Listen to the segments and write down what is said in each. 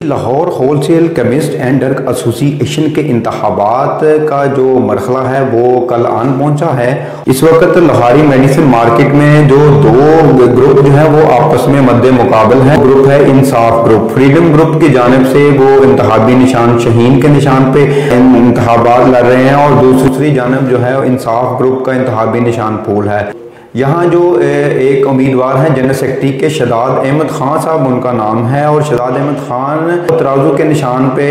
Lahore wholesale chemist and drug association के इंतखाबात का जो मरहला है वो कल आन पहुंचा है। इस वक्त लाहौरी मेडिसिन मार्केट में जो दो ग्रुप जो है वो आपस में मद्दे मुकाबल है। ग्रुप है इंसाफ ग्रुप, फ्रीडम ग्रुप की जानिब से वो इंतखाबी निशान शहीन के निशान पे इंतखाबात लड़ रहे हैं और दूसरी जानिब जो है इंसाफ ग्रुप का इंतखाबी निशान फूल है। यहाँ जो एक उम्मीदवार हैं जनरल सेक्रेटरी के शदाद अहमद खान साहब उनका नाम है और शदाद अहमद खान तराजू के निशान पे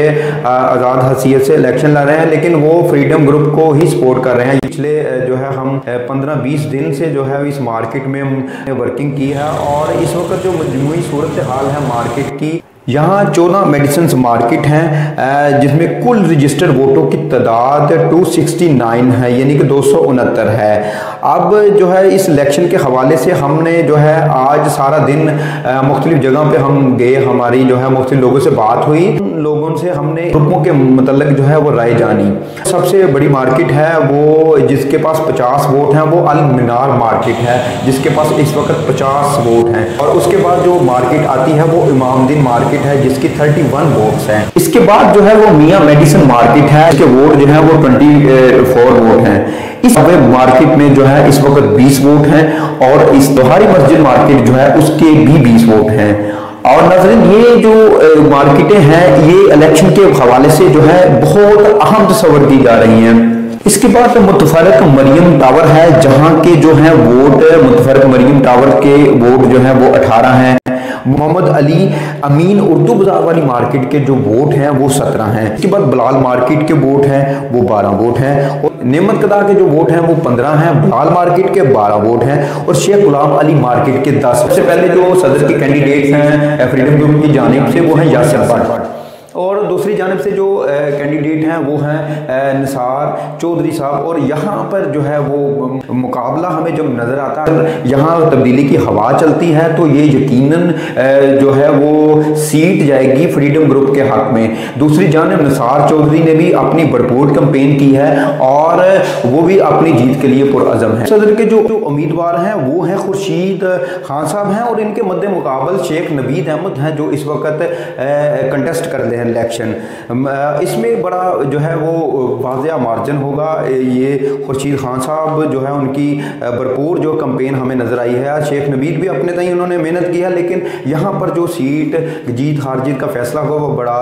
आज़ाद हसीयत से इलेक्शन लड़ रहे हैं, लेकिन वो फ्रीडम ग्रुप को ही सपोर्ट कर रहे हैं। पिछले जो है हम 15-20 दिन से जो है इस मार्केट में वर्किंग की है और इस वक्त जो मजमूई सूरत हाल है मार्केट की, यहाँ 14 मेडिसिन मार्केट हैं जिसमें कुल रजिस्टर्ड वोटों की तादाद 269 है, यानी कि 269 है। अब जो है इस इलेक्शन के हवाले से हमने जो है आज सारा दिन मुख्तलिफ जगह पे हम गए, हमारी जो है मुख्तलिफ लोगों से बात हुई, लोगों से हमने ग्रुपों के मतलब जो है वो राय जानी। सबसे बड़ी मार्केट है वो जिसके पास 50 वोट हैं वो अल मीनार मार्केट है जिसके पास इस वक्त 50 वोट हैं, और उसके बाद जो मार्केट आती है वो इमामुद्दीन मार्केट है जिसकी 31 वोट्स हैं। इसके बाद जो है वो मियां मेडिसिन मार्केट है, इसके वोट जो है वो 24 वोट हैं। इस मार्केट में जो है इस वक्त 20 वोट हैं और इस दोहारी मस्जिद मार्केट जो है उसके भी 20 वोट हैं। और नाज़रीन ये जो मार्केटें हैं ये इलेक्शन के हवाले से जो है बहुत अहम तस्वर की जा रही हैं। इसके बाद मुतफरक मरियम टावर है जहां के जो है वोट मुतफरक मरियम टावर के वोट जो है वो 18 हैं। मोहम्मद अली अमीन उर्दू बाजार वाली मार्केट के जो वोट हैं वो 17 हैं। इसके बाद बलाल मार्केट के वोट हैं वो 12 वोट हैं और नेमत कदा के जो वोट हैं वो 15 हैं। बलाल मार्केट के 12 वोट हैं और शेख गुलाम अली मार्केट के 10। सबसे पहले जो सदर के कैंडिडेट्स हैं फ्रीडम ग्रुप की जानिब से वो हैं यासिर भट्ट और दूसरी जानिब से जो कैंडिडेट हैं वो हैं निसार चौधरी साहब। और यहाँ पर जो है वो मुकाबला हमें जब नज़र आता है, यहाँ तब्दीली की हवा चलती है तो ये यकीनन जो है वो सीट जाएगी फ्रीडम ग्रुप के हक में। दूसरी जानिब निसार चौधरी ने भी अपनी भरपूर कैंपेन की है और वो भी अपनी जीत के लिए पुरअज़म है। सदर के जो उम्मीदवार हैं वो हैं खुर्शीद खान साहब हैं और इनके मद्दे मुकाबल शेख नवीद अहमद हैं जो इस वक्त कंटेस्ट कर रहे हैं इलेक्शन। इसमें बड़ा जो है वो वाज़िया मार्जिन होगा। ये खुर्शीद खान साहब जो है उनकी भरपूर जो कैंपेन हमें नज़र आई है। शेख नवीद भी अपने तय उन्होंने मेहनत की है, लेकिन यहाँ पर जो सीट जीत हार जीत का फैसला होगा वो बड़ा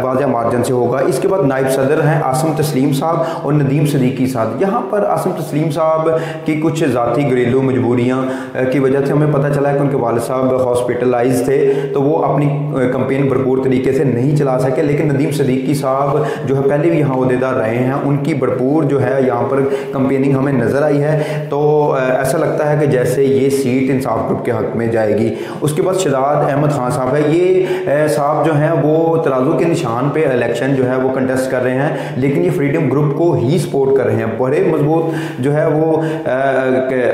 वाज़िया मार्जिन से होगा। इसके बाद नायब सदर हैं आसिम तस्लीम साहब और नदीम सदीकी साहब। यहाँ पर आसिम तस्लीम साहब की कुछ ज़ाती घरेलू मजबूरियाँ की वजह से हमें पता चला है कि उनके वालिद साहब हॉस्पिटलाइज थे तो वो अपनी कैंपेन भरपूर तरीके से नहीं चला सके। लेकिन नदीम सदीकी साहब जो है पहले भी यहाँ अहदेदार रहे हैं, उनकी भरपूर जो है यहाँ पर कैंपेनिंग हमें नज़र आई है। तो ऐसा लगता है कि जैसे ये सीट इंसाफ ग्रुप के हक में जाएगी। उसके बाद शदाद अहमद खान साहब है, ये साहब जो हैं वो तराजू के निशान पे इलेक्शन जो है वो कंटेस्ट कर रहे हैं, लेकिन ये फ्रीडम ग्रुप को ही सपोर्ट कर रहे हैं। बड़े मजबूत जो है वो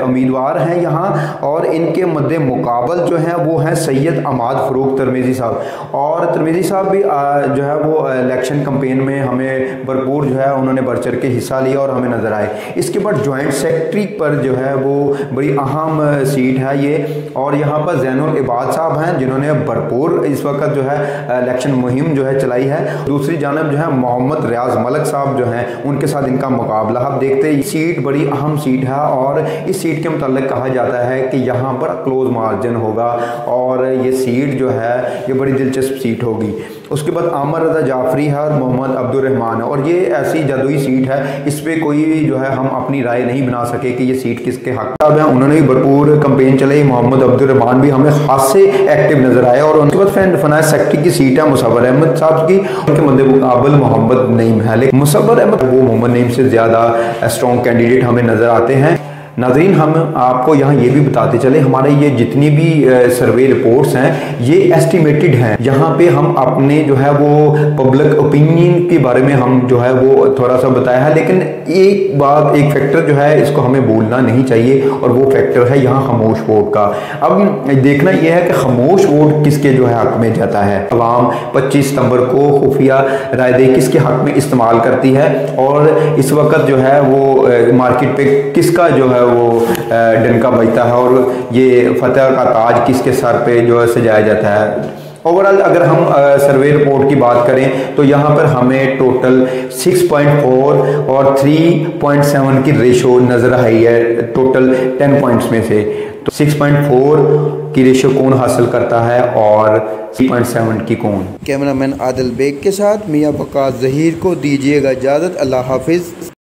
उम्मीदवार हैं यहाँ और इनके मद्दे मुकाबल जो है वो हैं सैयद अमाद फ़रूक तरमीज़ी साहब। और तरमीज़ी साहब भी जो है वो इलेक्शन कैंपेन में हमें भरपूर जो है उन्होंने बढ़ चढ़ के हिस्सा लिया और हमें नज़र आए। इसके बाद जॉइंट सेक्रेटरी पर जो है वो बड़ी अहम सीट है ये, और यहाँ पर ज़ैनुल इबाद साहब हैं जिन्होंने भरपूर इस वक्त जो है इलेक्शन मुहिम जो है चलाई है। दूसरी जानब जो है मोहम्मद रियाज मलिक साहब जो हैं उनके साथ इनका मुकाबला आप देखते हैं। सीट बड़ी अहम सीट है और इस सीट के मुताल्लिक कहा जाता है कि यहाँ पर क्लोज मार्जिन होगा और ये सीट जो है ये बड़ी दिलचस्प सीट होगी। उसके बाद आमर रजा जाफरी है और मोहम्मद अब्दुल रहमान है और ये ऐसी जादुई सीट है, इस पर कोई जो है हम अपनी राय नहीं बना सके कि ये सीट किसके हक है। उन्होंने भी भरपूर कैंपेन चलाई। मोहम्मद अब्दुल रहमान भी हमें खास से एक्टिव नजर आए। और उनके बाद फाइनेंस सेक्रेटरी की सीट है मुसव्वर अहमद साहब की, उनके मद्दे मुकाबल मोहम्मद नईम है, लेकिन मुसव्वर अहमद वो मोहम्मद नईम से ज़्यादा स्ट्रॉन्ग कैंडिडेट हमें नज़र आते हैं। नाज़रीन हम आपको यहाँ ये भी बताते चले हमारे ये जितनी भी सर्वे रिपोर्ट्स हैं ये एस्टिमेटेड हैं। यहाँ पे हम अपने जो है वो पब्लिक ओपिनियन के बारे में हम जो है वो थोड़ा सा बताया है, लेकिन एक बात एक फैक्टर जो है इसको हमें भूलना नहीं चाहिए और वो फैक्टर है यहाँ खामोश वोट का। अब देखना यह है कि खामोश वोट किसके जो है हक में जाता है। अवाम 25 सितंबर को खुफिया राय दे किसके हक में इस्तेमाल करती है और इस वक्त जो है वो मार्केट पे किसका जो है वो डंका बजता है और ये फतेह का ताज किसके सर पे जो है सजाया जाता है। ओवरऑल अगर हम सर्वे रिपोर्ट की बात करें तो यहाँ पर हमें टोटल 6.4 और 3.7 की रेशो नज़र आई है टोटल 10 पॉइंट्स में से। तो 6.4 की रेशो कौन हासिल करता है और 3.7 की कौन। कैमरामैन आदिल बेग के साथ मियां वकास ज़हीर को दीजिएगा इजाज़त। अल्लाह हाफिज़।